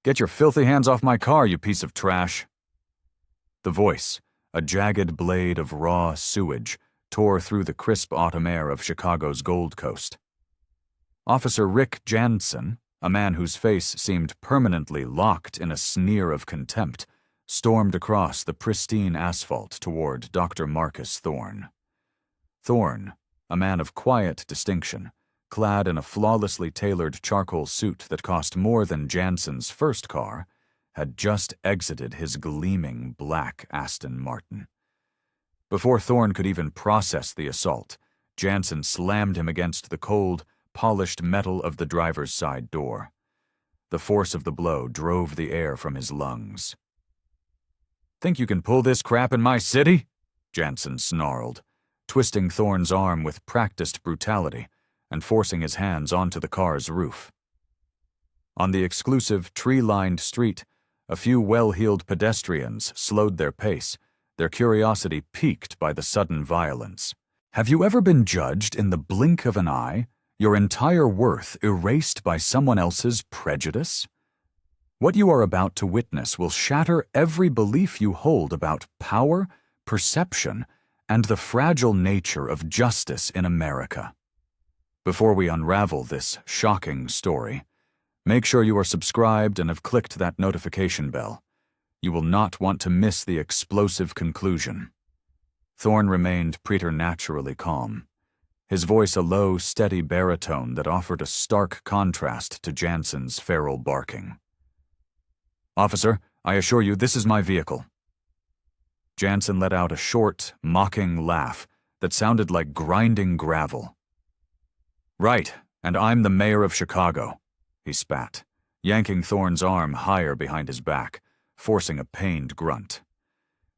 Get your filthy hands off my car, you piece of trash. The voice, a jagged blade of raw sewage, tore through the crisp autumn air of Chicago's Gold Coast. Officer Rick Jansen, a man whose face seemed permanently locked in a sneer of contempt, stormed across the pristine asphalt toward Dr. Marcus Thorne. Thorne, a man of quiet distinction, clad in a flawlessly tailored charcoal suit that cost more than Jansen's first car, had just exited his gleaming black Aston Martin. Before Thorne could even process the assault, Jansen slammed him against the cold, polished metal of the driver's side door. The force of the blow drove the air from his lungs. "Think you can pull this crap in my city?" Jansen snarled, twisting Thorne's arm with practiced brutality and forcing his hands onto the car's roof. On the exclusive, tree-lined street, a few well-heeled pedestrians slowed their pace, their curiosity piqued by the sudden violence. Have you ever been judged in the blink of an eye, your entire worth erased by someone else's prejudice? What you are about to witness will shatter every belief you hold about power, perception, and the fragile nature of justice in America. Before we unravel this shocking story, make sure you are subscribed and have clicked that notification bell. You will not want to miss the explosive conclusion. Thorne remained preternaturally calm, his voice a low, steady baritone that offered a stark contrast to Jansen's feral barking. "Officer, I assure you this is my vehicle." Jansen let out a short, mocking laugh that sounded like grinding gravel. "Right, and I'm the mayor of Chicago," he spat, yanking Thorne's arm higher behind his back, forcing a pained grunt.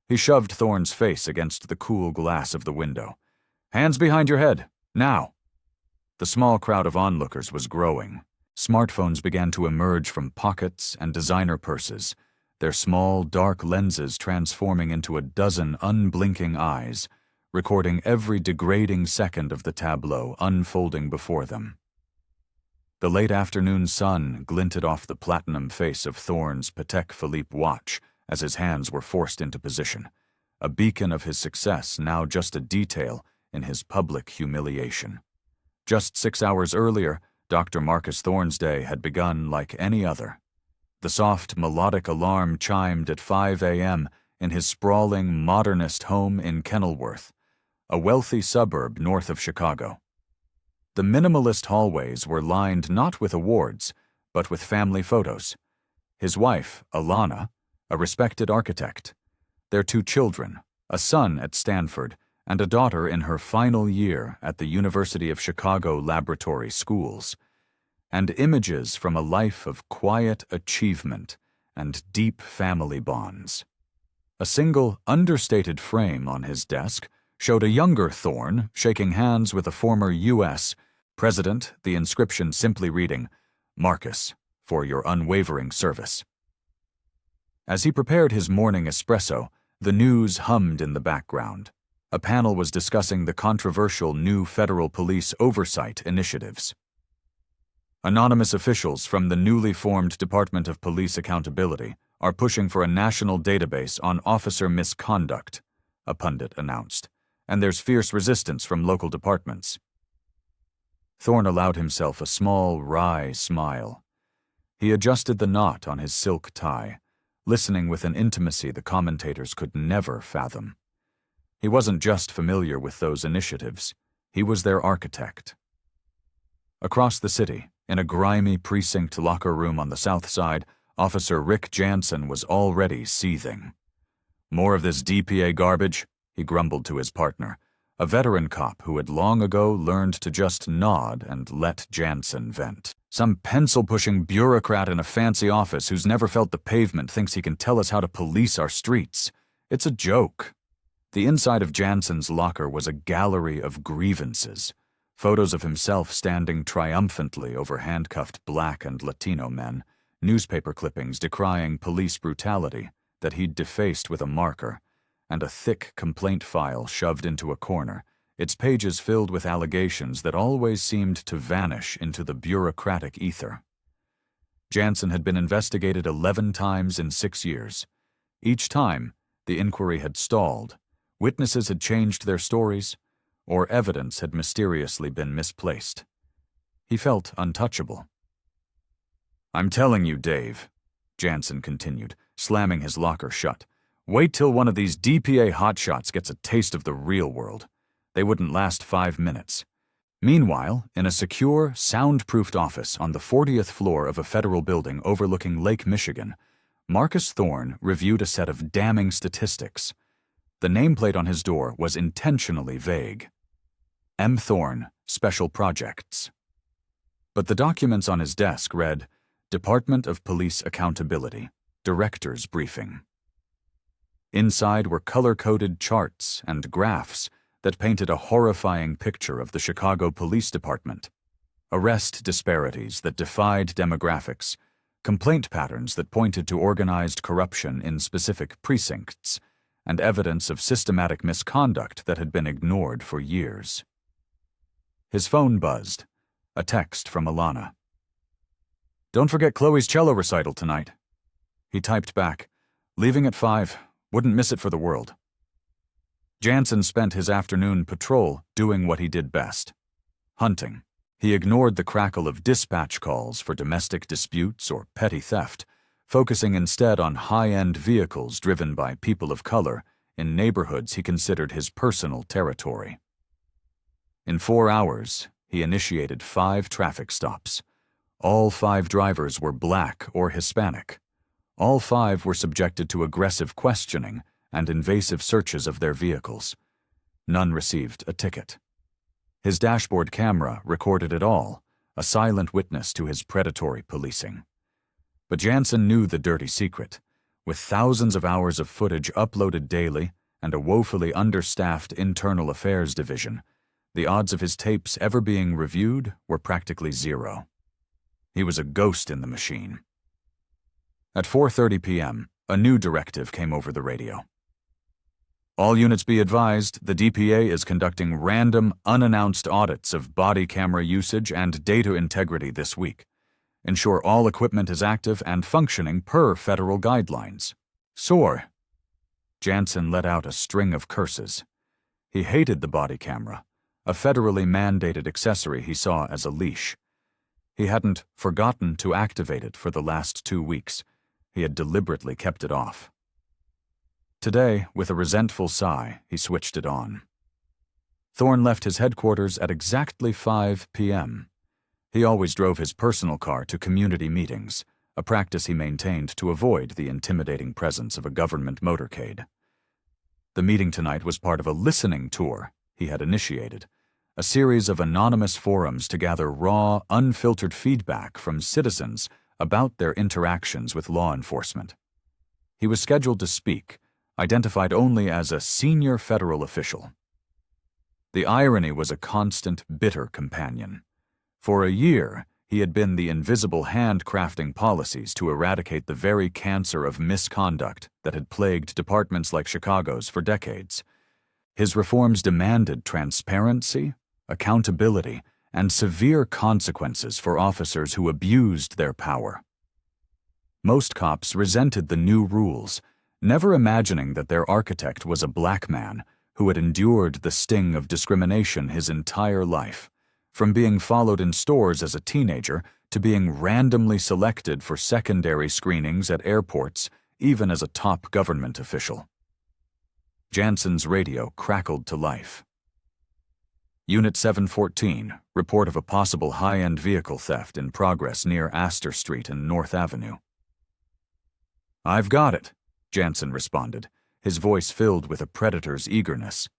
He shoved Thorne's face against the cool glass of the window. "Hands behind your head, now." The small crowd of onlookers was growing. Smartphones began to emerge from pockets and designer purses, their small, dark lenses transforming into a dozen unblinking eyes, recording every degrading second of the tableau unfolding before them. The late afternoon sun glinted off the platinum face of Thorne's Patek Philippe watch as his hands were forced into position, a beacon of his success now just a detail in his public humiliation. Just 6 hours earlier, Dr. Marcus Thorne's day had begun like any other. The soft, melodic alarm chimed at 5 a.m. in his sprawling, modernist home in Kenilworth, a wealthy suburb north of Chicago. The minimalist hallways were lined not with awards, but with family photos. His wife, Alana, a respected architect. Their 2 children, a son at Stanford and a daughter in her final year at the University of Chicago Laboratory Schools, and images from a life of quiet achievement and deep family bonds. A single, understated frame on his desk showed a younger Thorne shaking hands with a former U.S. president, the inscription simply reading, "Marcus, for your unwavering service." As he prepared his morning espresso, the news hummed in the background. A panel was discussing the controversial new federal police oversight initiatives. Anonymous officials from the newly formed Department of Police Accountability are pushing for a national database on officer misconduct, a pundit announced, and there's fierce resistance from local departments. Thorne allowed himself a small, wry smile. He adjusted the knot on his silk tie, listening with an intimacy the commentators could never fathom. He wasn't just familiar with those initiatives, he was their architect. Across the city, in a grimy precinct locker room on the south side, Officer Rick Jansen was already seething. "More of this DPA garbage?" he grumbled to his partner, a veteran cop who had long ago learned to just nod and let Jansen vent. "Some pencil-pushing bureaucrat in a fancy office who's never felt the pavement thinks he can tell us how to police our streets. It's a joke." The inside of Jansen's locker was a gallery of grievances, photos of himself standing triumphantly over handcuffed Black and Latino men, newspaper clippings decrying police brutality that he'd defaced with a marker, and a thick complaint file shoved into a corner, its pages filled with allegations that always seemed to vanish into the bureaucratic ether. Jansen had been investigated 11 times in 6 years. Each time, the inquiry had stalled, witnesses had changed their stories, or evidence had mysteriously been misplaced. He felt untouchable. "I'm telling you, Dave," Jansen continued, slamming his locker shut. "Wait till one of these DPA hotshots gets a taste of the real world. They wouldn't last 5 minutes. Meanwhile, in a secure, soundproofed office on the 40th floor of a federal building overlooking Lake Michigan, Marcus Thorne reviewed a set of damning statistics. The nameplate on his door was intentionally vague. M. Thorne, Special Projects. But the documents on his desk read, Department of Police Accountability, Director's Briefing. Inside were color-coded charts and graphs that painted a horrifying picture of the Chicago Police Department. Arrest disparities that defied demographics, complaint patterns that pointed to organized corruption in specific precincts, and evidence of systematic misconduct that had been ignored for years. His phone buzzed, a text from Alana. "Don't forget Chloe's cello recital tonight." He typed back, "Leaving at 5, wouldn't miss it for the world." Jansen spent his afternoon patrol doing what he did best, hunting. He ignored the crackle of dispatch calls for domestic disputes or petty theft, focusing instead on high-end vehicles driven by people of color in neighborhoods he considered his personal territory. In 4 hours, he initiated 5 traffic stops. All 5 drivers were Black or Hispanic. All 5 were subjected to aggressive questioning and invasive searches of their vehicles. None received a ticket. His dashboard camera recorded it all, a silent witness to his predatory policing. But Jansen knew the dirty secret. With thousands of hours of footage uploaded daily and a woefully understaffed internal affairs division, the odds of his tapes ever being reviewed were practically zero. He was a ghost in the machine. At 4:30 p.m., a new directive came over the radio. "All units be advised, the DPA is conducting random, unannounced audits of body camera usage and data integrity this week. Ensure all equipment is active and functioning per federal guidelines. SOAR." Jansen let out a string of curses. He hated the body camera, a federally mandated accessory he saw as a leash. He hadn't forgotten to activate it for the last 2 weeks. He had deliberately kept it off. Today, with a resentful sigh, he switched it on. Thorne left his headquarters at exactly 5 p.m. He always drove his personal car to community meetings, a practice he maintained to avoid the intimidating presence of a government motorcade. The meeting tonight was part of a listening tour he had initiated, a series of anonymous forums to gather raw, unfiltered feedback from citizens about their interactions with law enforcement. He was scheduled to speak, identified only as a senior federal official. The irony was a constant, bitter companion. For a year, he had been the invisible hand crafting policies to eradicate the very cancer of misconduct that had plagued departments like Chicago's for decades. His reforms demanded transparency, accountability, and severe consequences for officers who abused their power. Most cops resented the new rules, never imagining that their architect was a black man who had endured the sting of discrimination his entire life, from being followed in stores as a teenager to being randomly selected for secondary screenings at airports, even as a top government official. Jansen's radio crackled to life. Unit 714, report of a possible high-end vehicle theft in progress near Astor Street and North Avenue. "I've got it," Jansen responded, his voice filled with a predator's eagerness.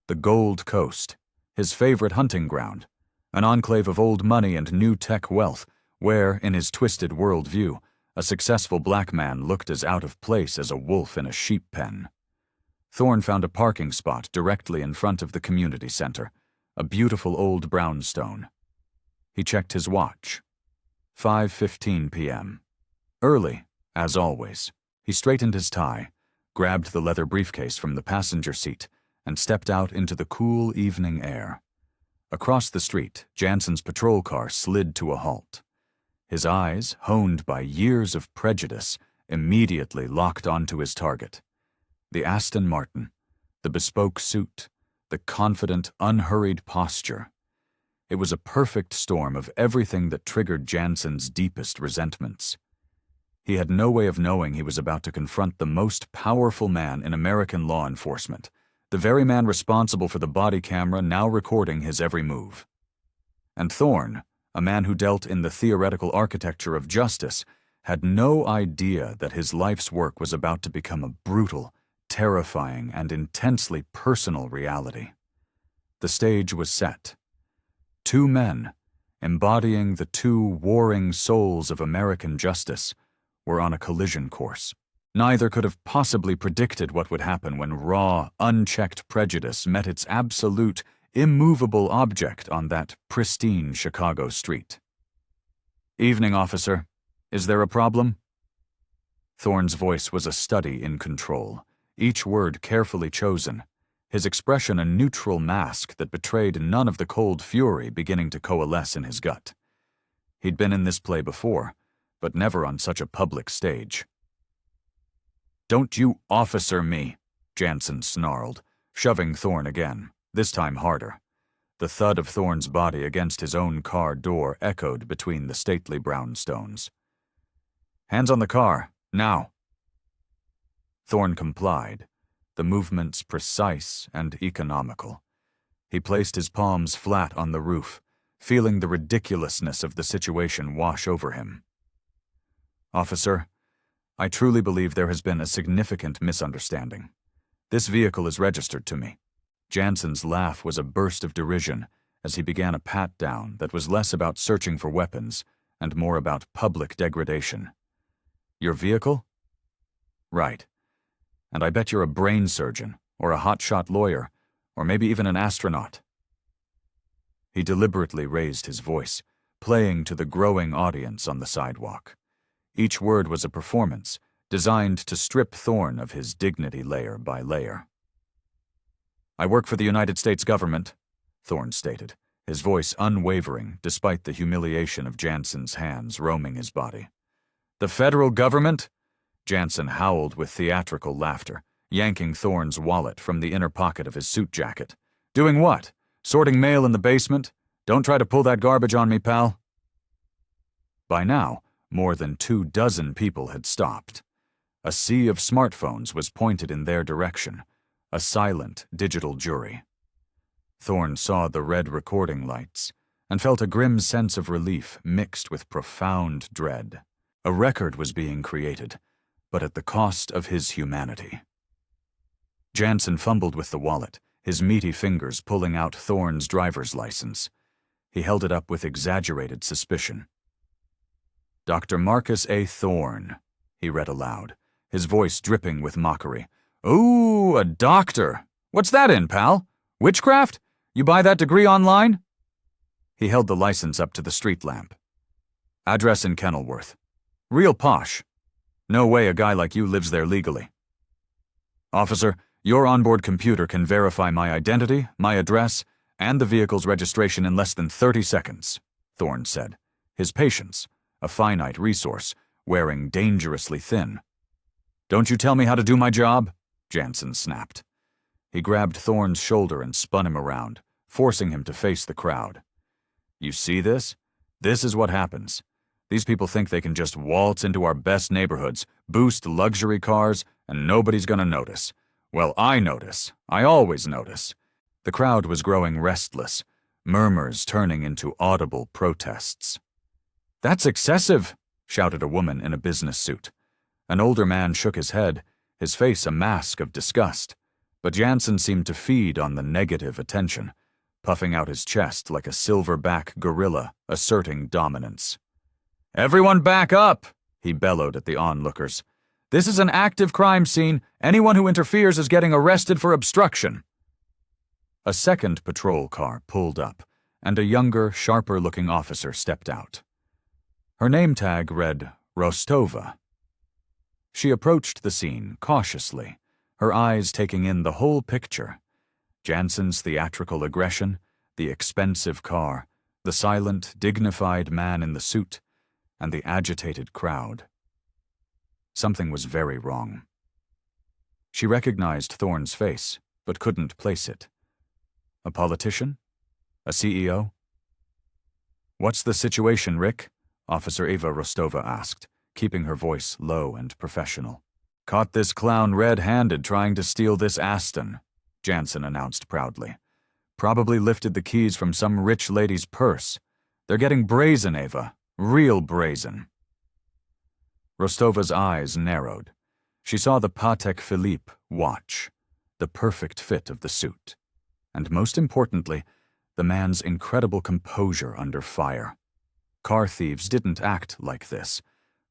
The Gold Coast, his favorite hunting ground, an enclave of old money and new tech wealth, where, in his twisted worldview, a successful black man looked as out of place as a wolf in a sheep pen. Thorne found a parking spot directly in front of the community center, a beautiful old brownstone. He checked his watch. 5:15 p.m. Early, as always. He straightened his tie, grabbed the leather briefcase from the passenger seat, and stepped out into the cool evening air. Across the street, Jansen's patrol car slid to a halt. His eyes, honed by years of prejudice, immediately locked onto his target. The Aston Martin, the bespoke suit, the confident, unhurried posture. It was a perfect storm of everything that triggered Jansen's deepest resentments. He had no way of knowing he was about to confront the most powerful man in American law enforcement, the very man responsible for the body camera now recording his every move. And Thorne, a man who dealt in the theoretical architecture of justice, had no idea that his life's work was about to become a brutal, terrifying, and intensely personal reality. The stage was set. Two men, embodying the two warring souls of American justice, were on a collision course. Neither could have possibly predicted what would happen when raw, unchecked prejudice met its absolute, immovable object on that pristine Chicago street. "Evening, officer. Is there a problem?" Thorne's voice was a study in control, each word carefully chosen, his expression a neutral mask that betrayed none of the cold fury beginning to coalesce in his gut. He'd been in this play before, but never on such a public stage. "Don't you officer me," Jansen snarled, shoving Thorne again, this time harder. The thud of Thorne's body against his own car door echoed between the stately brownstones. "Hands on the car, now." Thorne complied, the movements precise and economical. He placed his palms flat on the roof, feeling the ridiculousness of the situation wash over him. "Officer, I truly believe there has been a significant misunderstanding. This vehicle is registered to me." Jansen's laugh was a burst of derision as he began a pat-down that was less about searching for weapons and more about public degradation. "Your vehicle?" "Right. And I bet you're a brain surgeon, or a hotshot lawyer, or maybe even an astronaut." He deliberately raised his voice, playing to the growing audience on the sidewalk. Each word was a performance, designed to strip Thorne of his dignity layer by layer. "I work for the United States government," Thorne stated, his voice unwavering despite the humiliation of Jansen's hands roaming his body. "The federal government?" Jansen howled with theatrical laughter, yanking Thorne's wallet from the inner pocket of his suit jacket. "Doing what? Sorting mail in the basement? Don't try to pull that garbage on me, pal." By now, more than 24 people had stopped. A sea of smartphones was pointed in their direction, a silent digital jury. Thorne saw the red recording lights and felt a grim sense of relief mixed with profound dread. A record was being created, but at the cost of his humanity. Jansen fumbled with the wallet, his meaty fingers pulling out Thorne's driver's license. He held it up with exaggerated suspicion. "Dr. Marcus A. Thorne," he read aloud, his voice dripping with mockery. "Ooh, a doctor. What's that in, pal? Witchcraft? You buy that degree online?" He held the license up to the street lamp. "Address in Kenilworth. Real posh. No way a guy like you lives there legally." "Officer, your onboard computer can verify my identity, my address, and the vehicle's registration in less than 30 seconds, Thorne said, his patience, a finite resource, wearing dangerously thin. "Don't you tell me how to do my job?" Jansen snapped. He grabbed Thorne's shoulder and spun him around, forcing him to face the crowd. "You see this? This is what happens. These people think they can just waltz into our best neighborhoods, boost luxury cars, and nobody's gonna notice. Well, I notice. I always notice." The crowd was growing restless, murmurs turning into audible protests. "That's excessive," shouted a woman in a business suit. An older man shook his head, his face a mask of disgust, but Jansen seemed to feed on the negative attention, puffing out his chest like a silverback gorilla asserting dominance. "Everyone back up," he bellowed at the onlookers. "This is an active crime scene. Anyone who interferes is getting arrested for obstruction." A second patrol car pulled up, and a younger, sharper-looking officer stepped out. Her name tag read Rostova. She approached the scene cautiously, her eyes taking in the whole picture. Jansen's theatrical aggression, the expensive car, the silent, dignified man in the suit, and the agitated crowd. Something was very wrong. She recognized Thorne's face, but couldn't place it. A politician? A CEO? "What's the situation, Rick?" Officer Eva Rostova asked, keeping her voice low and professional. "Caught this clown red-handed trying to steal this Aston," Jansen announced proudly. "Probably lifted the keys from some rich lady's purse. They're getting brazen, Eva. Real brazen." Rostova's eyes narrowed. She saw the Patek Philippe watch, the perfect fit of the suit, and most importantly, the man's incredible composure under fire. Car thieves didn't act like this.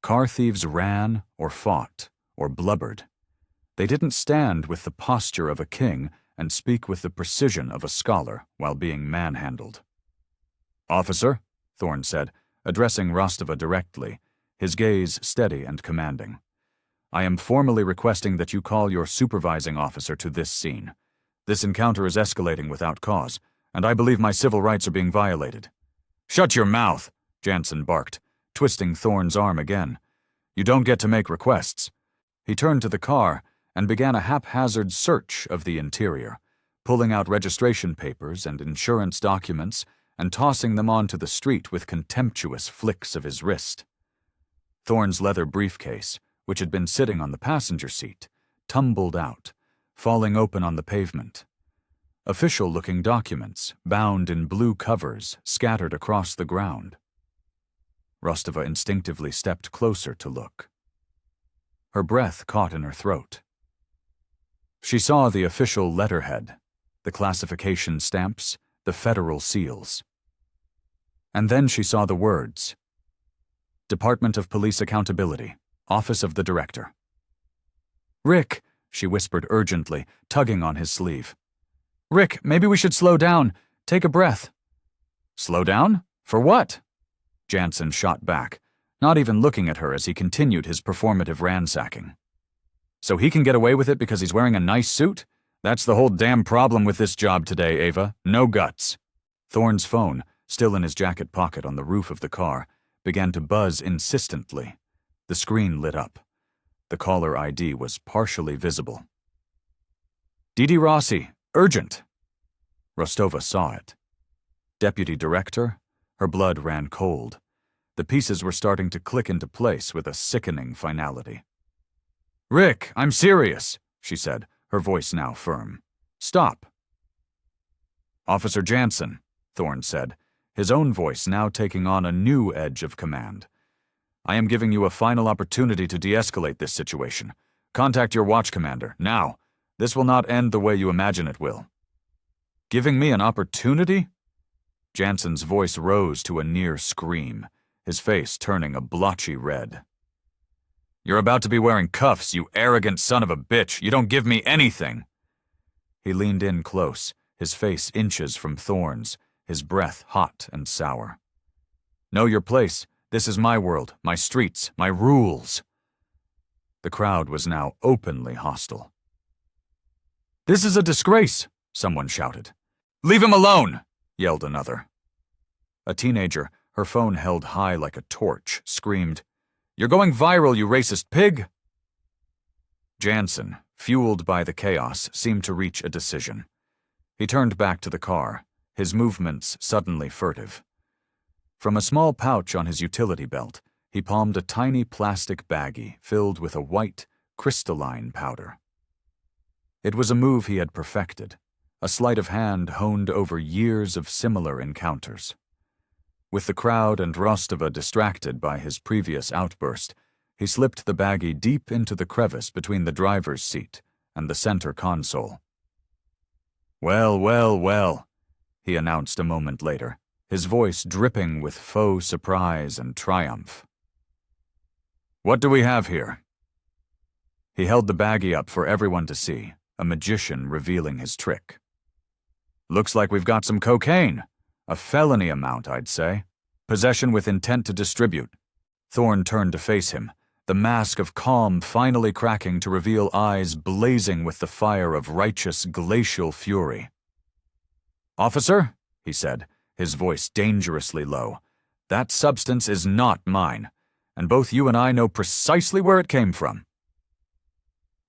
Car thieves ran or fought or blubbered. They didn't stand with the posture of a king and speak with the precision of a scholar while being manhandled. "Officer," Thorne said, addressing Rostova directly, his gaze steady and commanding, "I am formally requesting that you call your supervising officer to this scene. This encounter is escalating without cause, and I believe my civil rights are being violated." "Shut your mouth," Jansen barked, twisting Thorne's arm again. "You don't get to make requests." He turned to the car and began a haphazard search of the interior, pulling out registration papers and insurance documents and tossing them onto the street with contemptuous flicks of his wrist. Thorne's leather briefcase, which had been sitting on the passenger seat, tumbled out, falling open on the pavement. Official-looking documents, bound in blue covers, scattered across the ground. Rostova instinctively stepped closer to look. Her breath caught in her throat. She saw the official letterhead, the classification stamps, the federal seals. And then she saw the words: Department of Police Accountability, Office of the Director. "Rick," she whispered urgently, tugging on his sleeve. "Rick, maybe we should slow down. Take a breath." "Slow down? For what?" Jansen shot back, not even looking at her as he continued his performative ransacking. "So he can get away with it because he's wearing a nice suit? That's the whole damn problem with this job today, Ava. No guts." Thorne's phone, still in his jacket pocket on the roof of the car, began to buzz insistently. The screen lit up. The caller ID was partially visible. "Didi Rossi, urgent." Rostova saw it. Deputy Director? Her blood ran cold. The pieces were starting to click into place with a sickening finality. "Rick, I'm serious," she said, her voice now firm. "Stop." "Officer Jansen," Thorne said, his own voice now taking on a new edge of command. "I am giving you a final opportunity to de-escalate this situation. Contact your watch commander, now. This will not end the way you imagine it will." "Giving me an opportunity?" Jansen's voice rose to a near scream, his face turning a blotchy red. "You're about to be wearing cuffs, you arrogant son of a bitch. You don't give me anything." He leaned in close, his face inches from Thorne's, his breath hot and sour. "Know your place. This is my world, my streets, my rules." The crowd was now openly hostile. "This is a disgrace," someone shouted. "Leave him alone," yelled another. A teenager, her phone held high like a torch, screamed, "You're going viral, you racist pig!" Jansen, fueled by the chaos, seemed to reach a decision. He turned back to the car, his movements suddenly furtive. From a small pouch on his utility belt, he palmed a tiny plastic baggie filled with a white, crystalline powder. It was a move he had perfected, a sleight of hand honed over years of similar encounters. With the crowd and Rostova distracted by his previous outburst, he slipped the baggie deep into the crevice between the driver's seat and the center console. "Well, well, well," he announced a moment later, his voice dripping with faux surprise and triumph. "What do we have here?" He held the baggie up for everyone to see, a magician revealing his trick. "Looks like we've got some cocaine. A felony amount, I'd say. Possession with intent to distribute." Thorne turned to face him, the mask of calm finally cracking to reveal eyes blazing with the fire of righteous glacial fury. "Officer," he said, his voice dangerously low, "that substance is not mine. and both you and I know precisely where it came from."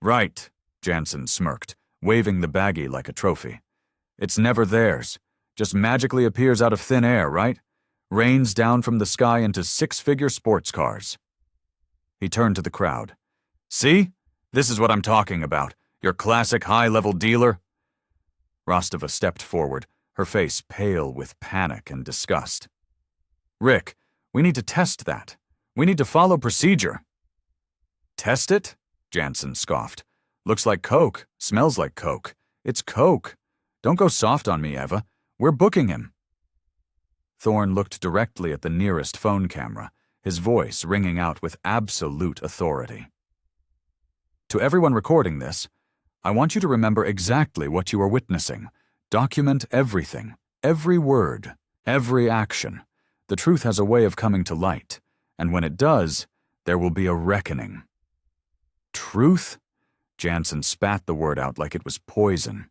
"Right," Jansen smirked, waving the baggie like a trophy. "It's never theirs. Just magically appears out of thin air, right? Rains down from the sky into six-figure sports cars." He turned to the crowd. "See? This is what I'm talking about. Your classic high-level dealer." Rostova stepped forward, her face pale with panic and disgust. "Rick, we need to test that. We need to follow procedure." "Test it?" Jansen scoffed. "Looks like Coke. Smells like Coke. It's Coke. Don't go soft on me, Eva. We're booking him." Thorne looked directly at the nearest phone camera, his voice ringing out with absolute authority. "To everyone recording this, I want you to remember exactly what you are witnessing. Document everything, every word, every action. The truth has a way of coming to light, and when it does, there will be a reckoning." "Truth?" Jansen spat the word out like it was poison.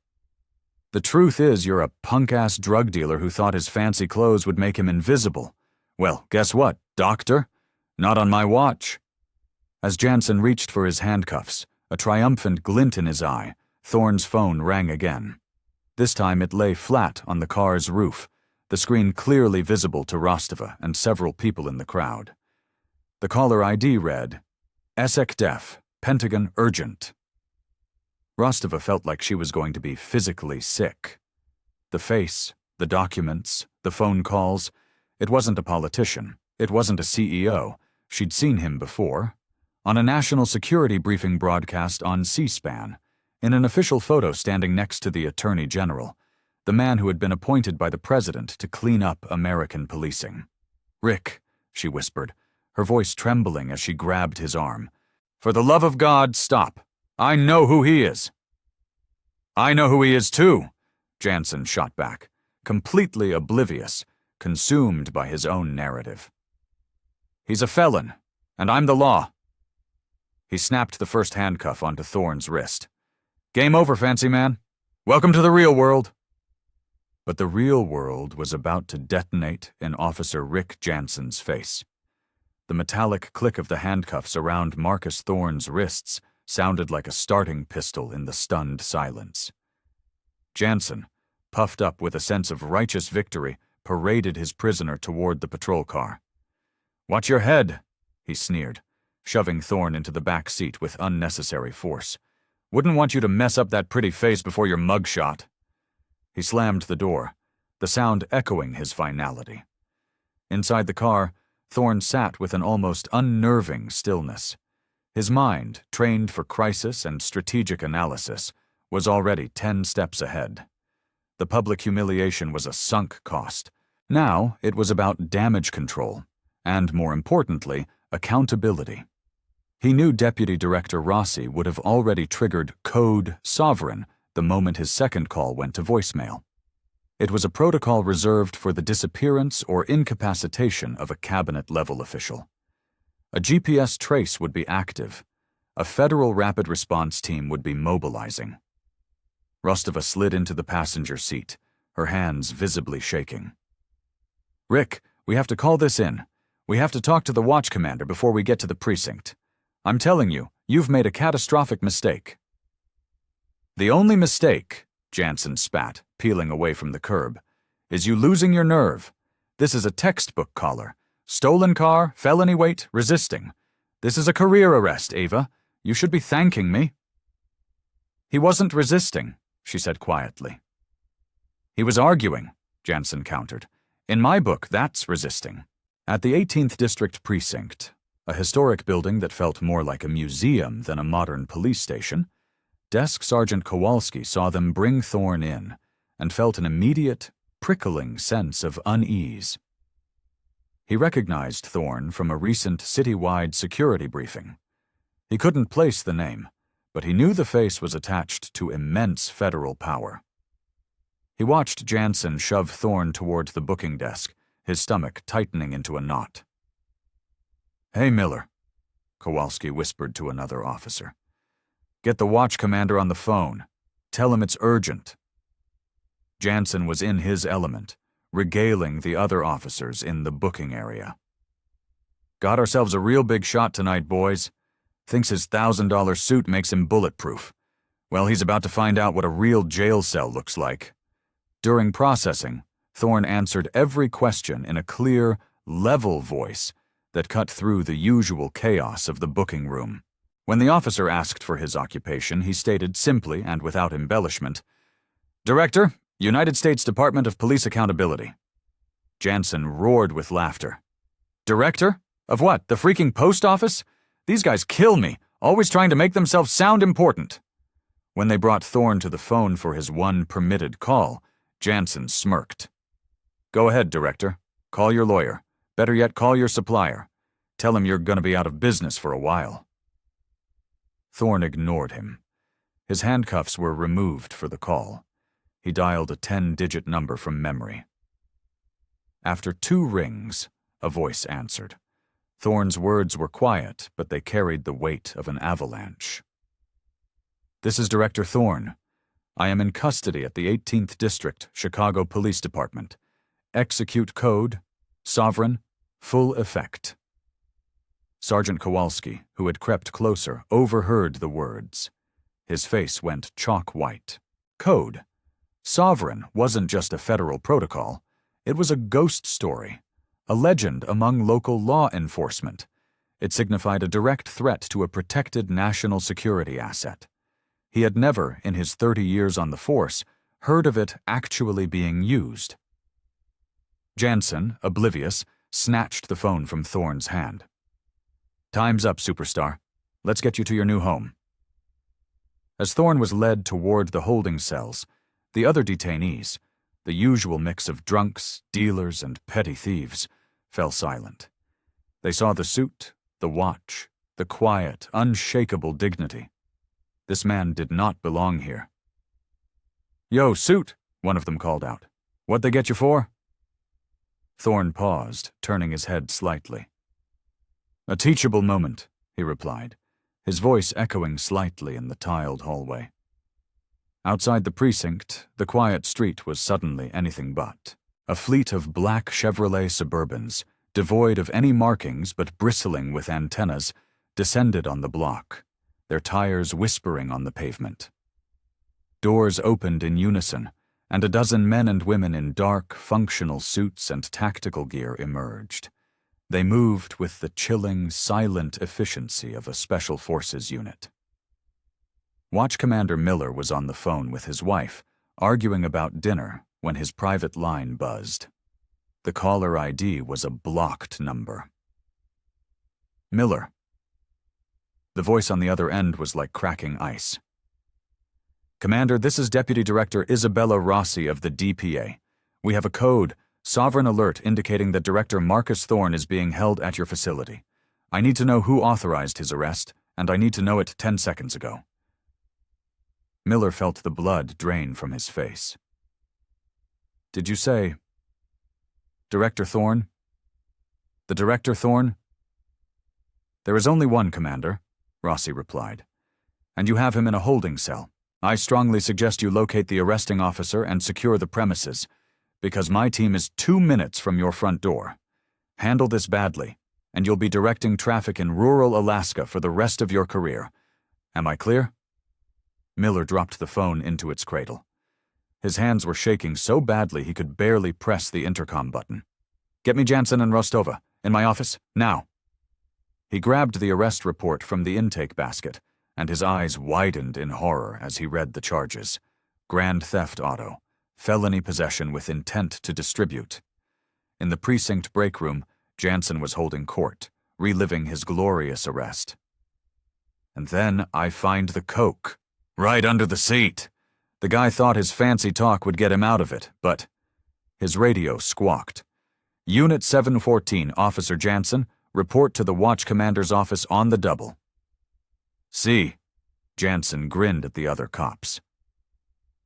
"The truth is you're a punk-ass drug dealer who thought his fancy clothes would make him invisible. Well, guess what, doctor? Not on my watch." As Jansen reached for his handcuffs, a triumphant glint in his eye, Thorne's phone rang again. This time it lay flat on the car's roof, the screen clearly visible to Rostova and several people in the crowd. The caller ID read, "ESSEC Def, Pentagon Urgent." Rostova felt like she was going to be physically sick. The face, the documents, the phone calls. It wasn't a politician. It wasn't a CEO. She'd seen him before. On a national security briefing broadcast on C-SPAN, in an official photo standing next to the Attorney General, the man who had been appointed by the president to clean up American policing. "Rick," she whispered, her voice trembling as she grabbed his arm. "For the love of God, stop. I know who he is." "I know who he is too," Jansen shot back, completely oblivious, consumed by his own narrative. "He's a felon, and I'm the law." He snapped the first handcuff onto Thorne's wrist. "Game over, fancy man. Welcome to the real world." But the real world was about to detonate in Officer Rick Jansen's face. The metallic click of the handcuffs around Marcus Thorne's wrists sounded like a starting pistol in the stunned silence. Jansen, puffed up with a sense of righteous victory, paraded his prisoner toward the patrol car. "Watch your head," he sneered, shoving Thorne into the back seat with unnecessary force. "Wouldn't want you to mess up that pretty face before your mugshot." He slammed the door, the sound echoing his finality. Inside the car, Thorne sat with an almost unnerving stillness. His mind, trained for crisis and strategic analysis, was already 10 steps ahead. The public humiliation was a sunk cost. Now it was about damage control, and more importantly, accountability. He knew Deputy Director Rossi would have already triggered Code Sovereign the moment his second call went to voicemail. It was a protocol reserved for the disappearance or incapacitation of a cabinet-level official. A GPS trace would be active. A federal rapid response team would be mobilizing. Rostova slid into the passenger seat, her hands visibly shaking. "Rick, we have to call this in. We have to talk to the watch commander before we get to the precinct. I'm telling you, you've made a catastrophic mistake." "The only mistake," Jansen spat, peeling away from the curb, "is you losing your nerve. This is a textbook caller. Stolen car, felony weight, resisting. This is a career arrest, Ava. You should be thanking me." "He wasn't resisting," she said quietly. "He was arguing," Jansen countered. "In my book, that's resisting." At the 18th District Precinct, a historic building that felt more like a museum than a modern police station, Desk Sergeant Kowalski saw them bring Thorne in and felt an immediate, prickling sense of unease. He recognized Thorne from a recent citywide security briefing. He couldn't place the name, but he knew the face was attached to immense federal power. He watched Jansen shove Thorne toward the booking desk, his stomach tightening into a knot. "Hey, Miller," Kowalski whispered to another officer. "Get the watch commander on the phone. Tell him it's urgent." Jansen was in his element, regaling the other officers in the booking area. Got ourselves a real big shot tonight, boys. Thinks his $1,000 suit makes him bulletproof. Well, he's about to find out what a real jail cell looks like. During processing, Thorne answered every question in a clear, level voice that cut through the usual chaos of the booking room. When the officer asked for his occupation, he stated simply and without embellishment, "Director, United States Department of Police Accountability." Jansen roared with laughter. "Director? Of what, the freaking post office? These guys kill me, always trying to make themselves sound important." When they brought Thorne to the phone for his one permitted call, Jansen smirked. "Go ahead, Director. Call your lawyer. Better yet, call your supplier. Tell him you're going to be out of business for a while." Thorne ignored him. His handcuffs were removed for the call. He dialed a 10-digit number from memory. After 2 rings, a voice answered. Thorne's words were quiet, but they carried the weight of an avalanche. "This is Director Thorne. I am in custody at the 18th District, Chicago Police Department. Execute code, sovereign, full effect." Sergeant Kowalski, who had crept closer, overheard the words. His face went chalk white. Code. Sovereign wasn't just a federal protocol. It was a ghost story, a legend among local law enforcement. It signified a direct threat to a protected national security asset. He had never, in his 30 years on the force, heard of it actually being used. Jansen, oblivious, snatched the phone from Thorne's hand. "Time's up, superstar. Let's get you to your new home." As Thorne was led toward the holding cells, the other detainees, the usual mix of drunks, dealers, and petty thieves, fell silent. They saw the suit, the watch, the quiet, unshakable dignity. This man did not belong here. "Yo, suit," one of them called out. "What'd they get you for?" Thorne paused, turning his head slightly. "A teachable moment," he replied, his voice echoing slightly in the tiled hallway. Outside the precinct, the quiet street was suddenly anything but. A fleet of black Chevrolet Suburbans, devoid of any markings but bristling with antennas, descended on the block, their tires whispering on the pavement. Doors opened in unison, and a dozen men and women in dark, functional suits and tactical gear emerged. They moved with the chilling, silent efficiency of a Special Forces unit. Watch Commander Miller was on the phone with his wife, arguing about dinner, when his private line buzzed. The caller ID was a blocked number. "Miller." The voice on the other end was like cracking ice. "Commander, this is Deputy Director Isabella Rossi of the DPA. We have a code, Sovereign Alert, indicating that Director Marcus Thorne is being held at your facility. I need to know who authorized his arrest, and I need to know it 10 seconds ago." Miller felt the blood drain from his face. "Did you say Director Thorne? The Director Thorne?" "There is only one, Commander," Rossi replied, "and you have him in a holding cell. I strongly suggest you locate the arresting officer and secure the premises, because my team is 2 minutes from your front door. Handle this badly, and you'll be directing traffic in rural Alaska for the rest of your career. Am I clear?" Miller dropped the phone into its cradle. His hands were shaking so badly he could barely press the intercom button. "Get me Jansen and Rostova. In my office, now." He grabbed the arrest report from the intake basket, and his eyes widened in horror as he read the charges. Grand theft auto, felony possession with intent to distribute. In the precinct break room, Jansen was holding court, reliving his glorious arrest. "And then I find the coke. Right under the seat. The guy thought his fancy talk would get him out of it, but..." His radio squawked. "Unit 714, Officer Jansen, report to the watch commander's office on the double." "See." Jansen grinned at the other cops.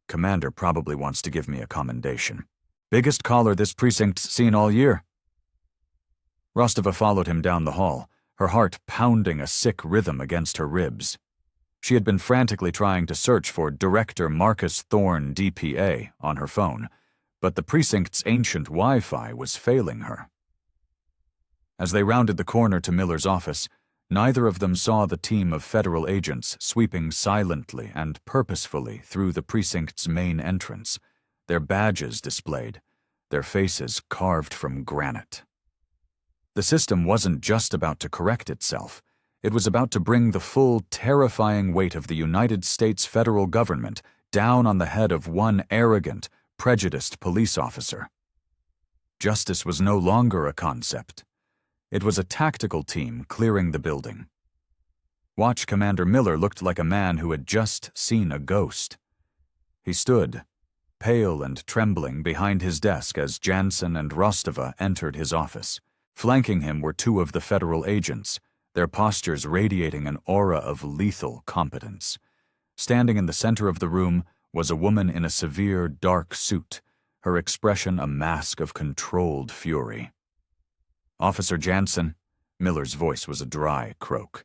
"Commander probably wants to give me a commendation. Biggest caller this precinct's seen all year." Rostova followed him down the hall, her heart pounding a sick rhythm against her ribs. She had been frantically trying to search for Director Marcus Thorne, DPA, on her phone, but the precinct's ancient Wi-Fi was failing her. As they rounded the corner to Miller's office, neither of them saw the team of federal agents sweeping silently and purposefully through the precinct's main entrance, their badges displayed, their faces carved from granite. The system wasn't just about to correct itself. It was about to bring the full, terrifying weight of the United States federal government down on the head of one arrogant, prejudiced police officer. Justice was no longer a concept. It was a tactical team clearing the building. Watch Commander Miller looked like a man who had just seen a ghost. He stood, pale and trembling, behind his desk as Jansen and Rostova entered his office. Flanking him were two of the federal agents, their postures radiating an aura of lethal competence. Standing in the center of the room was a woman in a severe, dark suit, her expression a mask of controlled fury. "Officer Jansen," Miller's voice was a dry croak.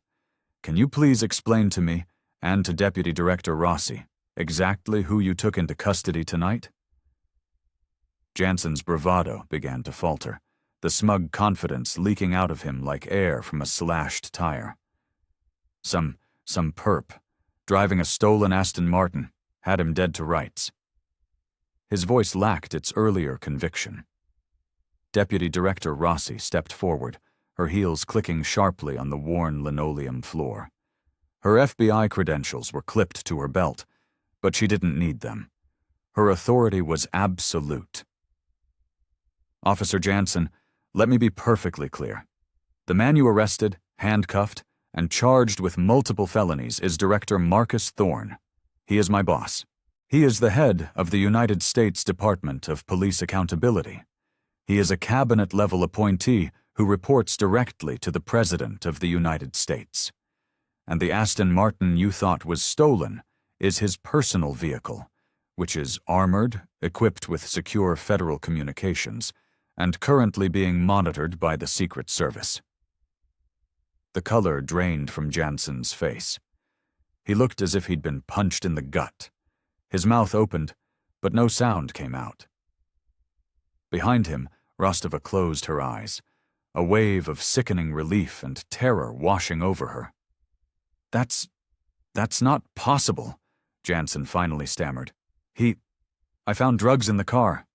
"Can you please explain to me, and to Deputy Director Rossi, exactly who you took into custody tonight?" Jansen's bravado began to falter, the smug confidence leaking out of him like air from a slashed tire. Some perp, driving a stolen Aston Martin, had him dead to rights." His voice lacked its earlier conviction. Deputy Director Rossi stepped forward, her heels clicking sharply on the worn linoleum floor. Her FBI credentials were clipped to her belt, but she didn't need them. Her authority was absolute. "Officer Jansen, let me be perfectly clear. The man you arrested, handcuffed, and charged with multiple felonies is Director Marcus Thorne. He is my boss. He is the head of the United States Department of Police Accountability. He is a cabinet-level appointee who reports directly to the President of the United States. And the Aston Martin you thought was stolen is his personal vehicle, which is armored, equipped with secure federal communications, and currently being monitored by the Secret Service." The color drained from Jansen's face. He looked as if he'd been punched in the gut. His mouth opened, but no sound came out. Behind him, Rostova closed her eyes, a wave of sickening relief and terror washing over her. That's not possible," Jansen finally stammered. I found drugs in the car."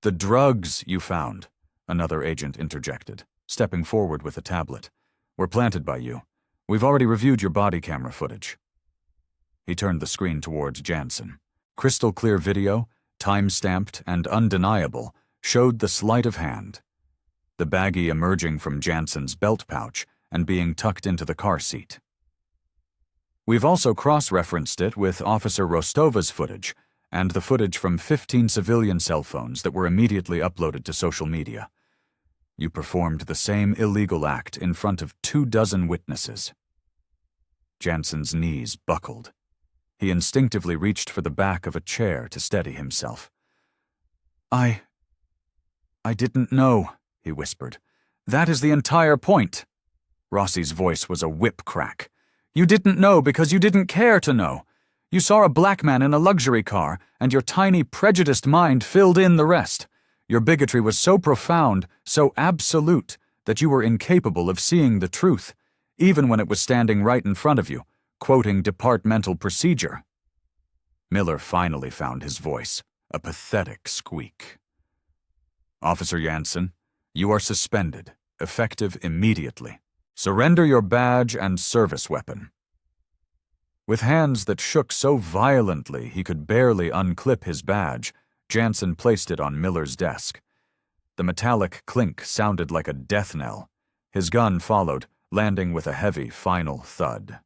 "The drugs you found," another agent interjected, stepping forward with a tablet, "were planted by you. We've already reviewed your body camera footage." He turned the screen towards Jansen. Crystal-clear video, time-stamped and undeniable, showed the sleight of hand, the baggie emerging from Jansen's belt pouch and being tucked into the car seat. "We've also cross-referenced it with Officer Rostova's footage and the footage from 15 civilian cell phones that were immediately uploaded to social media. You performed the same illegal act in front of 24 witnesses." Jansen's knees buckled. He instinctively reached for the back of a chair to steady himself. I didn't know," he whispered. "That is the entire point." Rossi's voice was a whip crack. "You didn't know because you didn't care to know. You saw a black man in a luxury car, and your tiny, prejudiced mind filled in the rest. Your bigotry was so profound, so absolute, that you were incapable of seeing the truth, even when it was standing right in front of you, quoting departmental procedure." Miller finally found his voice, a pathetic squeak. "Officer Jansen, you are suspended, effective immediately. Surrender your badge and service weapon." With hands that shook so violently he could barely unclip his badge, Jansen placed it on Miller's desk. The metallic clink sounded like a death knell. His gun followed, landing with a heavy final thud.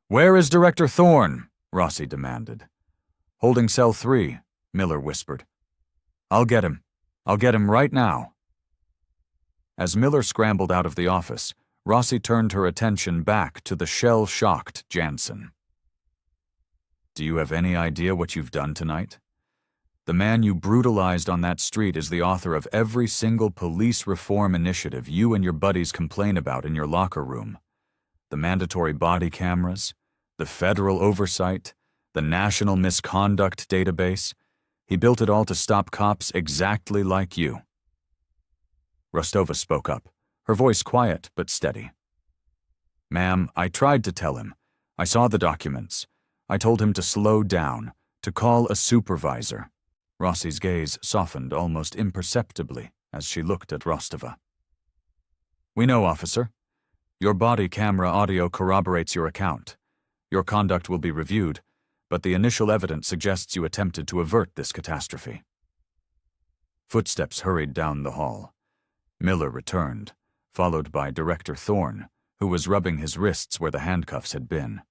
"Where is Director Thorne?" Rossi demanded. "Holding cell 3, Miller whispered. I'll get him right now." As Miller scrambled out of the office, Rossi turned her attention back to the shell-shocked Jansen. "Do you have any idea what you've done tonight? The man you brutalized on that street is the author of every single police reform initiative you and your buddies complain about in your locker room. The mandatory body cameras, the federal oversight, the national misconduct database. He built it all to stop cops exactly like you." Rostova spoke up. her voice quiet but steady. "Ma'am, I tried to tell him. I saw the documents. I told him to slow down, to call a supervisor." Rossi's gaze softened almost imperceptibly as she looked at Rostova. "We know, officer. Your body camera audio corroborates your account. Your conduct will be reviewed, but the initial evidence suggests you attempted to avert this catastrophe." Footsteps hurried down the hall. Miller returned, followed by Director Thorne, who was rubbing his wrists where the handcuffs had been.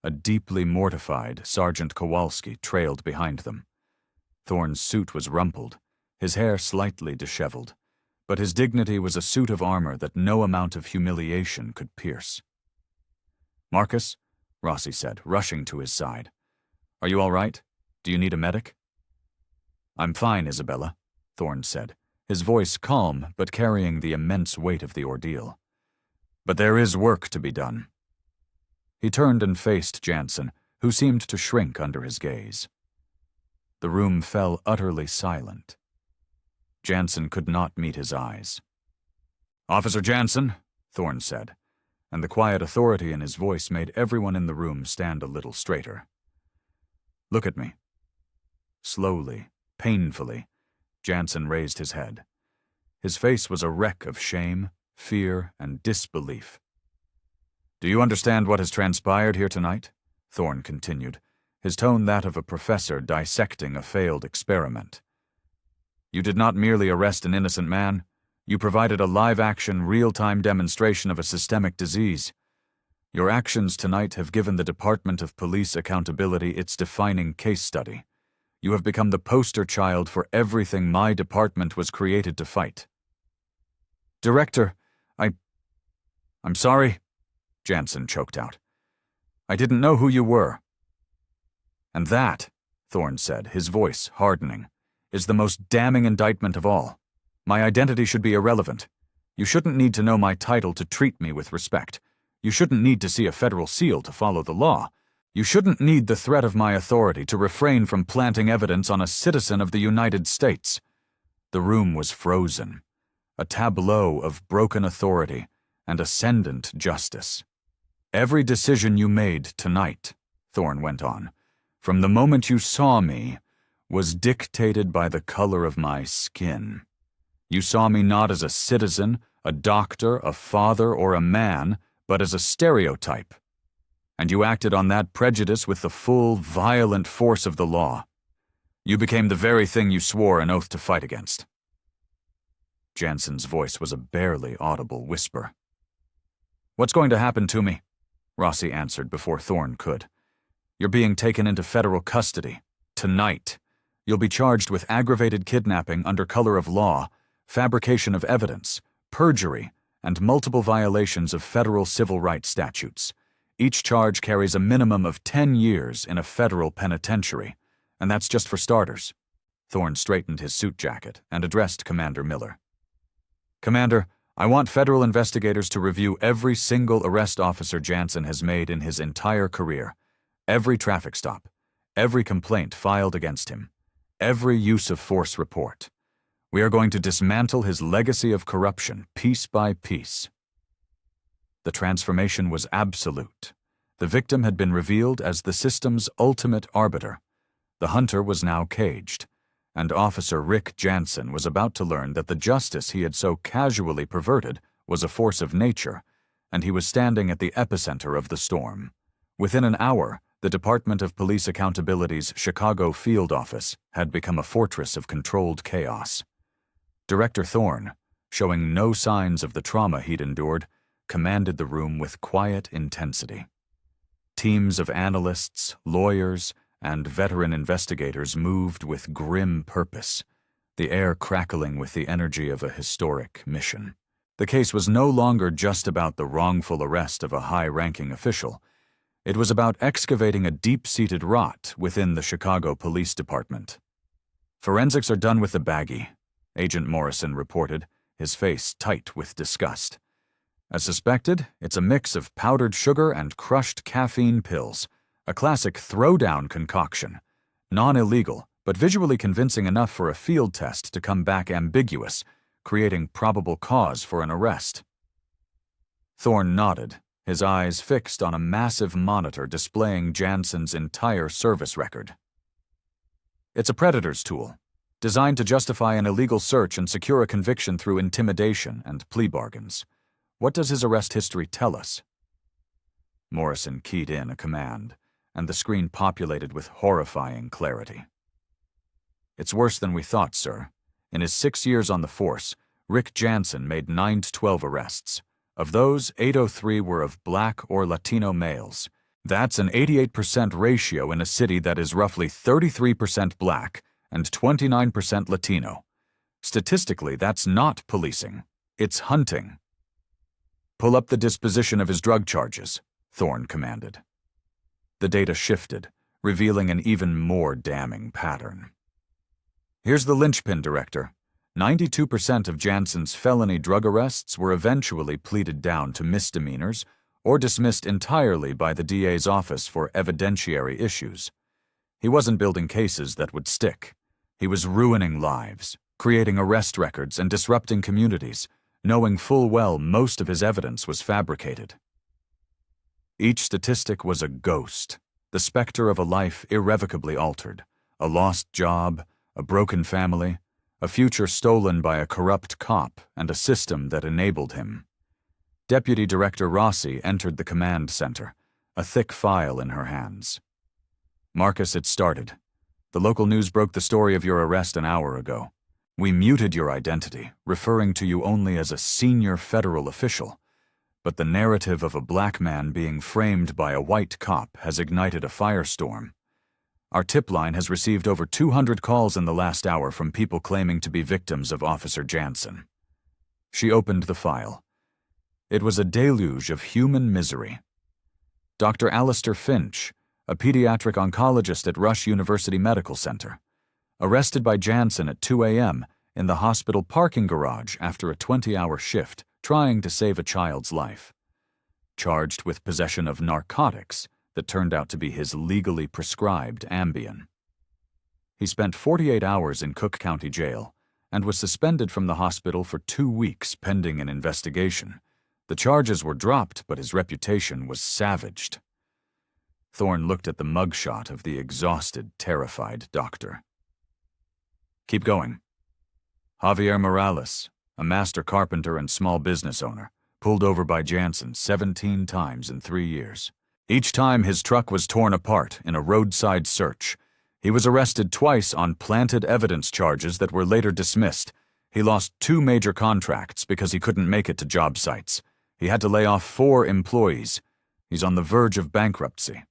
A deeply mortified Sergeant Kowalski trailed behind them. Thorne's suit was rumpled, his hair slightly disheveled, but his dignity was a suit of armor that no amount of humiliation could pierce. "Marcus," Rossi said, rushing to his side. "Are you all right? Do you need a medic?" "I'm fine, Isabella," Thorne said, his voice calm but carrying the immense weight of the ordeal. "But there is work to be done." He turned and faced Jansen, who seemed to shrink under his gaze. The room fell utterly silent. Jansen could not meet his eyes. "Officer Jansen," Thorne said, and the quiet authority in his voice made everyone in the room stand a little straighter. "Look at me." Slowly, painfully, Jansen raised his head. His face was a wreck of shame, fear, and disbelief. "Do you understand what has transpired here tonight?" Thorne continued, his tone that of a professor dissecting a failed experiment. "You did not merely arrest an innocent man. You provided a live-action, real-time demonstration of a systemic disease. Your actions tonight have given the Department of Police Accountability its defining case study. You have become the poster child for everything my department was created to fight." "Director, I'm sorry," Jansen choked out. "I didn't know who you were." "And that," Thorne said, his voice hardening, "is the most damning indictment of all. My identity should be irrelevant. You shouldn't need to know my title to treat me with respect. You shouldn't need to see a federal seal to follow the law. You shouldn't need the threat of my authority to refrain from planting evidence on a citizen of the United States." The room was frozen, a tableau of broken authority and ascendant justice. "Every decision you made tonight," Thorne went on, "from the moment you saw me, was dictated by the color of my skin. You saw me not as a citizen, a doctor, a father, or a man, but as a stereotype. And you acted on that prejudice with the full, violent force of the law. You became the very thing you swore an oath to fight against." Jansen's voice was a barely audible whisper. "What's going to happen to me?" Rossi answered before Thorne could. "You're being taken into federal custody. Tonight. You'll be charged with aggravated kidnapping under color of law, fabrication of evidence, perjury, and multiple violations of federal civil rights statutes. Each charge carries a minimum of 10 years in a federal penitentiary, and that's just for starters." Thorne straightened his suit jacket and addressed Commander Miller. "Commander, I want federal investigators to review every single arrest Officer Jansen has made in his entire career, every traffic stop, every complaint filed against him, every use of force report. We are going to dismantle his legacy of corruption piece by piece." The transformation was absolute. The victim had been revealed as the system's ultimate arbiter. The hunter was now caged, and Officer Rick Jansen was about to learn that the justice he had so casually perverted was a force of nature, and he was standing at the epicenter of the storm. Within an hour, the Department of Police Accountability's Chicago field office had become a fortress of controlled chaos. Director Thorne, showing no signs of the trauma he'd endured, commanded the room with quiet intensity. Teams of analysts, lawyers, and veteran investigators moved with grim purpose, the air crackling with the energy of a historic mission. The case was no longer just about the wrongful arrest of a high-ranking official. It was about excavating a deep-seated rot within the Chicago Police Department. "Forensics are done with the baggie," Agent Morrison reported, his face tight with disgust. "As suspected, it's a mix of powdered sugar and crushed caffeine pills. A classic throwdown concoction. Non-illegal, but visually convincing enough for a field test to come back ambiguous, creating probable cause for an arrest. Thorne nodded, his eyes fixed on a massive monitor displaying Jansen's entire service record. It's a predator's tool, designed to justify an illegal search and secure a conviction through intimidation and plea bargains. What does his arrest history tell us? Morrison keyed in a command, and the screen populated with horrifying clarity. It's worse than we thought, sir. In his 6 years on the force, Rick Jansen made 9 to 12 arrests. Of those, 803 were of Black or Latino males. That's an 88% ratio in a city that is roughly 33% Black and 29% Latino. Statistically, that's not policing. It's hunting. Pull up the disposition of his drug charges, Thorne commanded. The data shifted, revealing an even more damning pattern. Here's the linchpin, Director. 92% of Jansen's felony drug arrests were eventually pleaded down to misdemeanors or dismissed entirely by the DA's office for evidentiary issues. He wasn't building cases that would stick. He was ruining lives, creating arrest records and disrupting communities, knowing full well most of his evidence was fabricated. Each statistic was a ghost, the specter of a life irrevocably altered, a lost job, a broken family, a future stolen by a corrupt cop and a system that enabled him. Deputy Director Rossi entered the command center, a thick file in her hands. Marcus, it started. The local news broke the story of your arrest an hour ago. We muted your identity, referring to you only as a senior federal official. But the narrative of a black man being framed by a white cop has ignited a firestorm. Our tip line has received over 200 calls in the last hour from people claiming to be victims of Officer Jansen. She opened the file. It was a deluge of human misery. Dr. Alistair Finch, a pediatric oncologist at Rush University Medical Center, arrested by Jansen at 2 a.m. in the hospital parking garage after a 20-hour shift trying to save a child's life. Charged with possession of narcotics that turned out to be his legally prescribed Ambien. He spent 48 hours in Cook County Jail and was suspended from the hospital for 2 weeks pending an investigation. The charges were dropped, but his reputation was savaged. Thorne looked at the mugshot of the exhausted, terrified doctor. Keep going. Javier Morales, a master carpenter and small business owner, pulled over by Jansen 17 times in 3 years. Each time his truck was torn apart in a roadside search. He was arrested twice on planted evidence charges that were later dismissed. He lost 2 major contracts because he couldn't make it to job sites. He had to lay off 4 employees. He's on the verge of bankruptcy.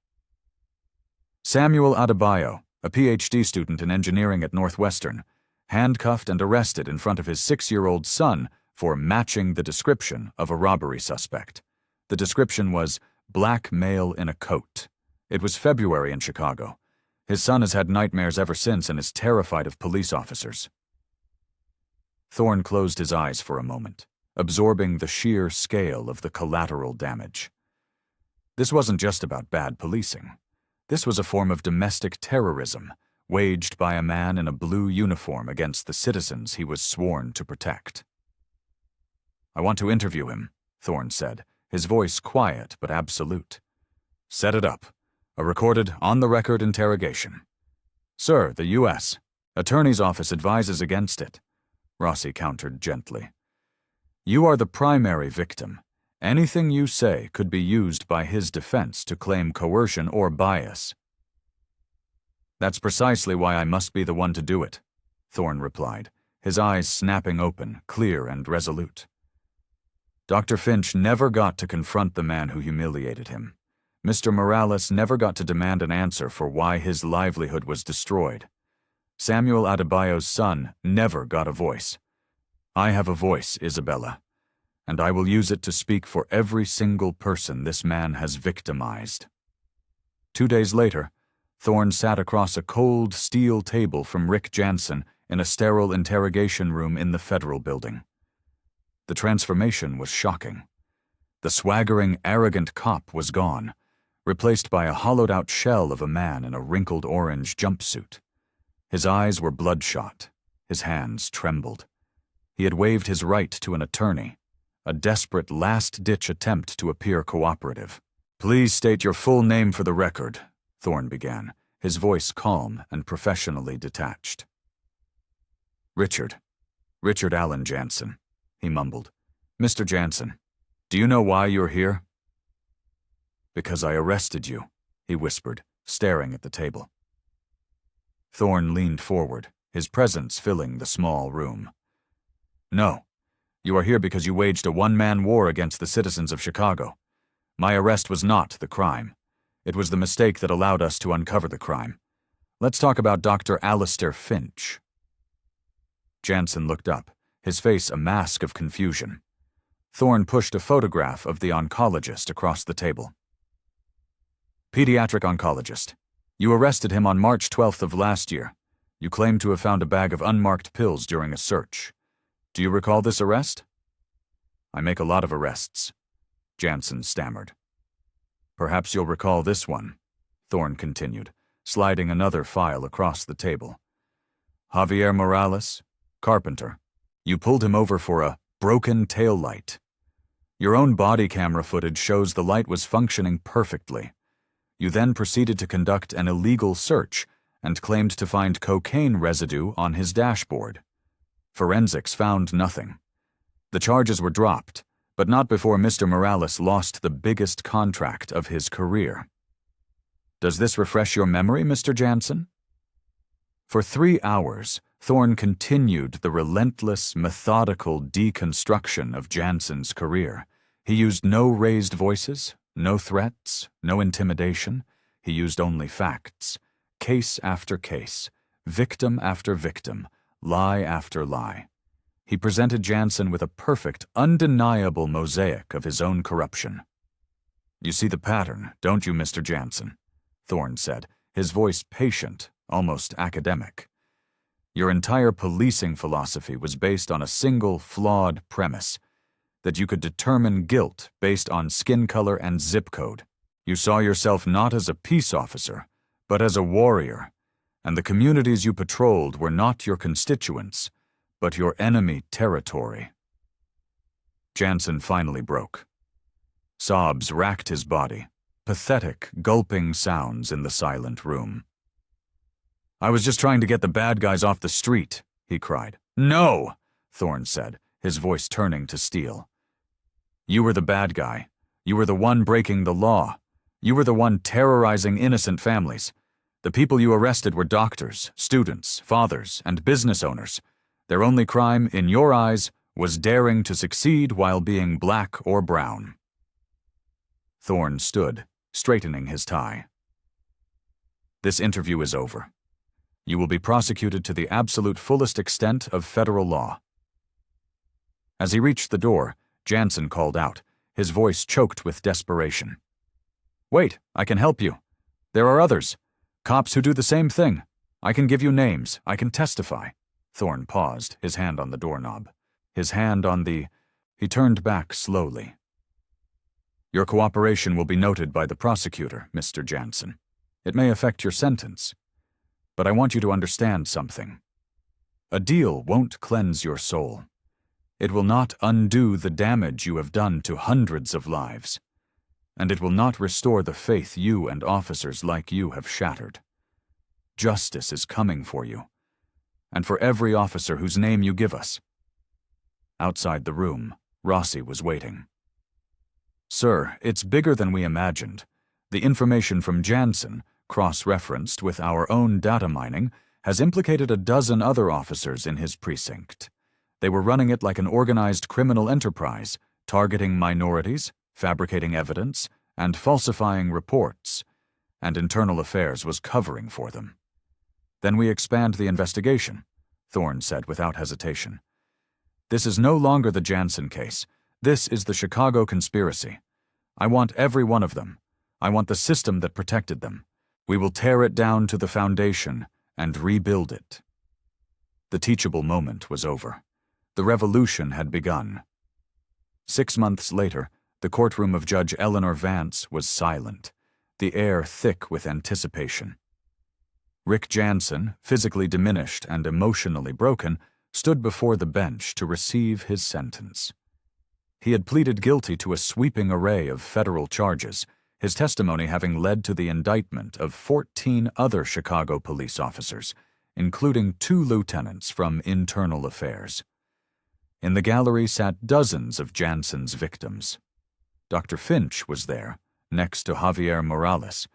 Samuel Adebayo, a PhD student in engineering at Northwestern, handcuffed and arrested in front of his 6-year-old son for matching the description of a robbery suspect. The description was black male in a coat. It was February in Chicago. His son has had nightmares ever since and is terrified of police officers. Thorne closed his eyes for a moment, absorbing the sheer scale of the collateral damage. This wasn't just about bad policing. This was a form of domestic terrorism, waged by a man in a blue uniform against the citizens he was sworn to protect. I want to interview him, Thorne said, his voice quiet but absolute. Set it up. A recorded, on-the-record interrogation. Sir, the U.S. Attorney's Office advises against it, Rossi countered gently. You are the primary victim. Anything you say could be used by his defense to claim coercion or bias. That's precisely why I must be the one to do it, Thorne replied, his eyes snapping open, clear and resolute. Dr. Finch never got to confront the man who humiliated him. Mr. Morales never got to demand an answer for why his livelihood was destroyed. Samuel Adebayo's son never got a voice. I have a voice, Isabella, and I will use it to speak for every single person this man has victimized. 2 days later, Thorne sat across a cold steel table from Rick Jansen in a sterile interrogation room in the federal building. The transformation was shocking. The swaggering, arrogant cop was gone, replaced by a hollowed-out shell of a man in a wrinkled orange jumpsuit. His eyes were bloodshot. His hands trembled. He had waived his right to an attorney, a desperate last-ditch attempt to appear cooperative. "Please state your full name for the record," Thorne began, his voice calm and professionally detached. Richard Allen Jansen," he mumbled. "Mr. Jansen, do you know why you're here?" "Because I arrested you," he whispered, staring at the table. Thorne leaned forward, his presence filling the small room. "No, you are here because you waged a one-man war against the citizens of Chicago. My arrest was not the crime. It was the mistake that allowed us to uncover the crime. Let's talk about Dr. Alistair Finch." Jansen looked up, his face a mask of confusion. Thorne pushed a photograph of the oncologist across the table. "Pediatric oncologist. You arrested him on March 12th of last year. You claim to have found a bag of unmarked pills during a search. Do you recall this arrest?" "I make a lot of arrests," Jansen stammered. "Perhaps you'll recall this one," Thorne continued, sliding another file across the table. "Javier Morales, carpenter. You pulled him over for a broken tail light. Your own body camera footage shows the light was functioning perfectly. You then proceeded to conduct an illegal search and claimed to find cocaine residue on his dashboard. Forensics found nothing. The charges were dropped, but not before Mr. Morales lost the biggest contract of his career. Does this refresh your memory, Mr. Jansen?" For 3 hours, Thorne continued the relentless, methodical deconstruction of Jansen's career. He used no raised voices, no threats, no intimidation. He used only facts. Case after case, victim after victim, lie after lie. He presented Jansen with a perfect, undeniable mosaic of his own corruption. "You see the pattern, don't you, Mr. Jansen?" Thorne said, his voice patient, almost academic. "Your entire policing philosophy was based on a single, flawed premise, that you could determine guilt based on skin color and zip code. You saw yourself not as a peace officer, but as a warrior, and the communities you patrolled were not your constituents, but your enemy territory." Jansen finally broke. Sobs racked his body, pathetic, gulping sounds in the silent room. "I was just trying to get the bad guys off the street," he cried. "No," Thorne said, his voice turning to steel. "You were the bad guy. You were the one breaking the law. You were the one terrorizing innocent families. The people you arrested were doctors, students, fathers, and business owners. Their only crime, in your eyes, was daring to succeed while being black or brown." Thorne stood, straightening his tie. "This interview is over. You will be prosecuted to the absolute fullest extent of federal law." As he reached the door, Jansen called out, his voice choked with desperation. "Wait, I can help you. There are others. Cops who do the same thing. I can give you names. I can testify." Thorne paused, his hand on the doorknob. His hand on the... He turned back slowly. "Your cooperation will be noted by the prosecutor, Mr. Jansen. It may affect your sentence. But I want you to understand something. A deal won't cleanse your soul. It will not undo the damage you have done to hundreds of lives. And it will not restore the faith you and officers like you have shattered. Justice is coming for you, and for every officer whose name you give us." Outside the room, Rossi was waiting. "Sir, it's bigger than we imagined. The information from Jansen, cross-referenced with our own data mining, has implicated a dozen other officers in his precinct. They were running it like an organized criminal enterprise, targeting minorities, fabricating evidence, and falsifying reports, and Internal Affairs was covering for them. Then we expand the investigation," Thorne said without hesitation. "This is no longer the Jansen case. This is the Chicago conspiracy. I want every one of them. I want the system that protected them. We will tear it down to the foundation and rebuild it." The teachable moment was over. The revolution had begun. 6 months later, the courtroom of Judge Eleanor Vance was silent, the air thick with anticipation. Rick Jansen, physically diminished and emotionally broken, stood before the bench to receive his sentence. He had pleaded guilty to a sweeping array of federal charges, his testimony having led to the indictment of 14 other Chicago police officers, including 2 lieutenants from Internal Affairs. In the gallery sat dozens of Jansen's victims. Dr. Finch was there, next to Javier Morales,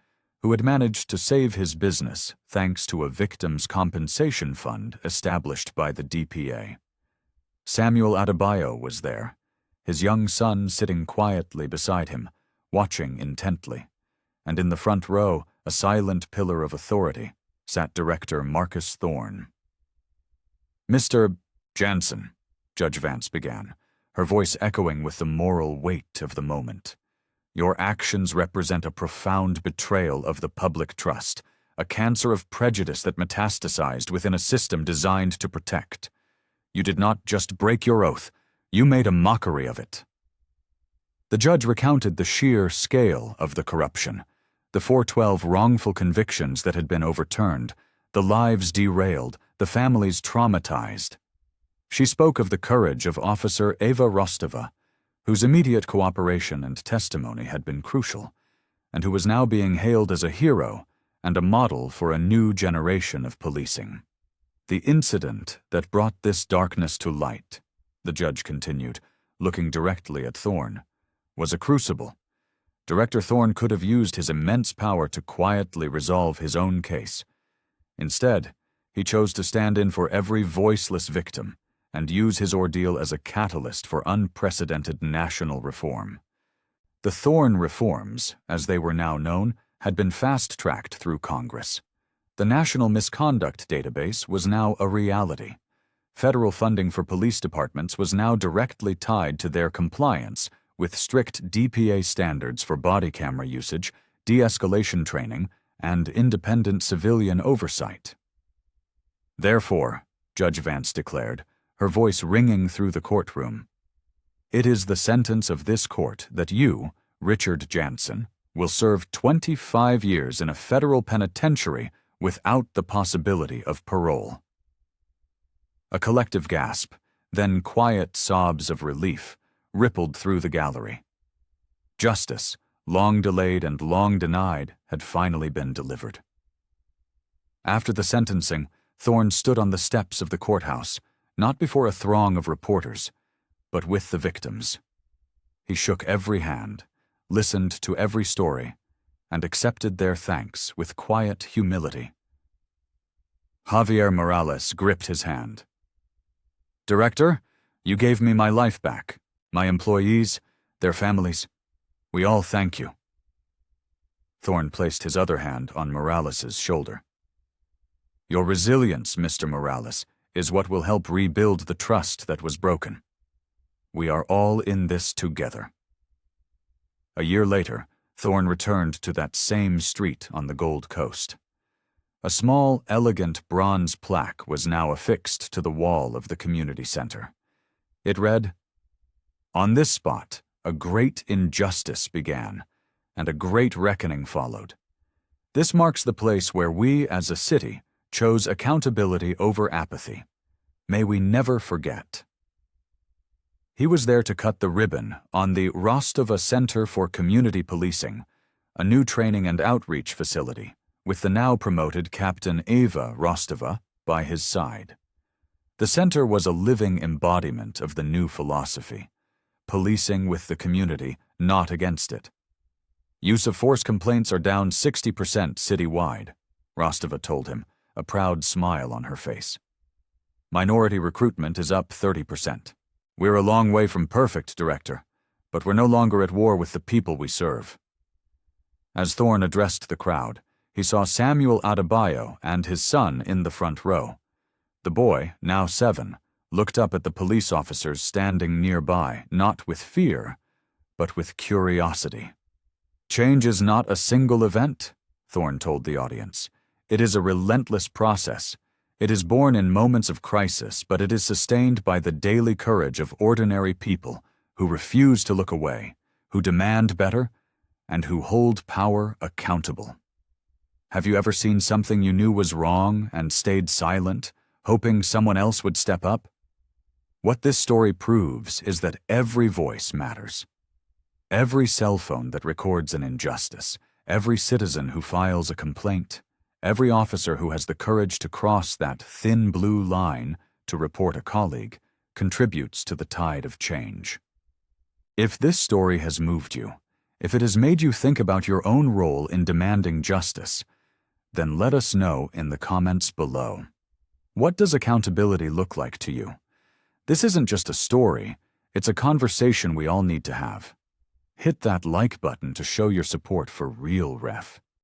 who had managed to save his business thanks to a victims' compensation fund established by the DPA. Samuel Adebayo was there, his young son sitting quietly beside him, watching intently, and in the front row, a silent pillar of authority, sat Director Marcus Thorne. "Mr. Jansen," Judge Vance began, her voice echoing with the moral weight of the moment. "Your actions represent a profound betrayal of the public trust, a cancer of prejudice that metastasized within a system designed to protect. You did not just break your oath, you made a mockery of it." The judge recounted the sheer scale of the corruption, the 412 wrongful convictions that had been overturned, the lives derailed, the families traumatized. She spoke of the courage of Officer Eva Rostova, whose immediate cooperation and testimony had been crucial, and who was now being hailed as a hero and a model for a new generation of policing. "The incident that brought this darkness to light," the judge continued, looking directly at Thorne, "was a crucible. Director Thorne could have used his immense power to quietly resolve his own case. Instead, he chose to stand in for every voiceless victim and use his ordeal as a catalyst for unprecedented national reform. The Thorne reforms, as they were now known, had been fast-tracked through Congress. The National Misconduct Database was now a reality. Federal funding for police departments was now directly tied to their compliance with strict DPA standards for body camera usage, de-escalation training, and independent civilian oversight. "Therefore," Judge Vance declared, her voice ringing through the courtroom, "it is the sentence of this court that you, Richard Jansen, will serve 25 years in a federal penitentiary without the possibility of parole." A collective gasp, then quiet sobs of relief, rippled through the gallery. Justice, long delayed and long denied, had finally been delivered. After the sentencing, Thorne stood on the steps of the courthouse, not before a throng of reporters, but with the victims. He shook every hand, listened to every story, and accepted their thanks with quiet humility. Javier Morales gripped his hand. "Director, you gave me my life back, my employees, their families. We all thank you." Thorne placed his other hand on Morales's shoulder. "Your resilience, Mr. Morales, is what will help rebuild the trust that was broken. We are all in this together." A year later, Thorne returned to that same street on the Gold Coast. A small, elegant bronze plaque was now affixed to the wall of the community center. It read, "On this spot, a great injustice began, and a great reckoning followed. This marks the place where we, as a city, chose accountability over apathy. May we never forget." He was there to cut the ribbon on the Rostova Center for Community Policing, a new training and outreach facility, with the now promoted Captain Eva Rostova by his side. The center was a living embodiment of the new philosophy, policing with the community, not against it. "Use of force complaints are down 60% citywide," Rostova told him, a proud smile on her face. "Minority recruitment is up 30%. We're a long way from perfect, Director, but we're no longer at war with the people we serve." As Thorne addressed the crowd, he saw Samuel Adebayo and his son in the front row. The boy, now 7, looked up at the police officers standing nearby, not with fear, but with curiosity. "Change is not a single event," Thorne told the audience. "It is a relentless process. It is born in moments of crisis, but it is sustained by the daily courage of ordinary people who refuse to look away, who demand better, and who hold power accountable. Have you ever seen something you knew was wrong and stayed silent, hoping someone else would step up? What this story proves is that every voice matters. Every cell phone that records an injustice, every citizen who files a complaint, every officer who has the courage to cross that thin blue line to report a colleague contributes to the tide of change. If this story has moved you, if it has made you think about your own role in demanding justice, then let us know in the comments below. What does accountability look like to you? This isn't just a story, it's a conversation we all need to have. Hit that like button to show your support for real ref.